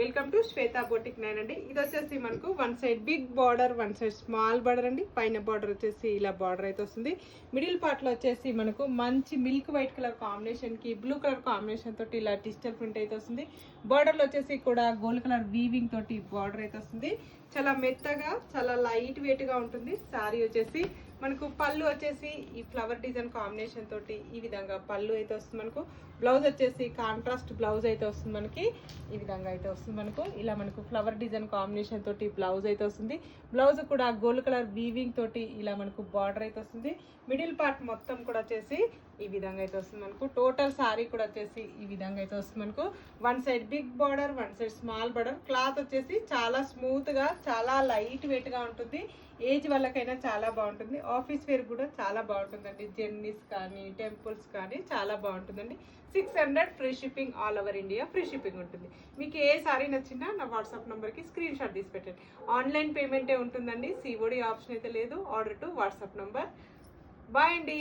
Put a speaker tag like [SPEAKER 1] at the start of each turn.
[SPEAKER 1] Welcome to Shweta boutique 9 అండి. ఇది వచ్చేసి మనకు one side big border, one side small border అండి. పైన బార్డర్ వచ్చేసి ఇలా బార్డర్ అయితే వస్తుంది. మిడిల్ పార్ట్ లో వచ్చేసి మనకు మంచి మిల్క్ వైట్ కలర్ కాంబినేషన్ కి బ్లూ కలర్ కాంబినేషన్ తోటి ఇలా డిజిటల్ ప్రింట్ అయితే వస్తుంది. బార్డర్ లో వచ్చేసి కూడా గోల్డ్ కలర్ వీవింగ్ తోటి బార్డర్ అయితే వస్తుంది. చాలా మెత్తగా చాలా లైట్ వెయిట్ గా ఉంటుంది. సారీ వచ్చేసి మనకు పళ్ళు వచ్చేసి ఈ ఫ్లవర్ డిజైన్ కాంబినేషన్ తోటి ఈ విధంగా పళ్ళు అయితే వస్తుంది. మనకు బ్లౌజ్ వచ్చేసి కాంట్రాస్ట్ బ్లౌజ్ అయితే వస్తుంది. మనకి ఈ విధంగా అయితే వస్తుంది. మనకు ఇలా మనకు ఫ్లవర్ డిజైన్ కాంబినేషన్ తోటి బ్లౌజ్ అయితే వస్తుంది. బ్లౌజ్ కూడా గోల్డ్ కలర్ వీవింగ్ తోటి ఇలా మనకు బార్డర్ అయితే వస్తుంది. మిడిల్ పార్ట్ మొత్తం కూడా వచ్చేసి ఈ విధంగా అయితే వస్తుంది. మనకు టోటల్ సారీ కూడా వచ్చేసి ఈ విధంగా అయితే వస్తుంది. మనకు one side big border, one side small border. Cloth వచ్చేసి చాలా స్మూత్ గా చాలా లైట్ వెయిట్ గా ఉంటుంది. ఏజ్ వాళ్ళకైనా చాలా బాగుంటుంది. ఆఫీస్ వేర్ కూడా చాలా బాగుంటుందండి. జర్నీస్ కానీ టెంపుల్స్ కానీ చాలా బాగుంటుందండి. 600 free shipping, all over India free shipping ఉంటుంది. మీకు ఏ సారీ నచ్చినా నా వాట్సాప్ నెంబర్కి స్క్రీన్ షాట్ తీసి పెట్టండి. ఆన్లైన్ పేమెంటే ఉంటుందండి. సిఓడి ఆప్షన్ అయితే లేదు. Order to WhatsApp number. Bye అండి.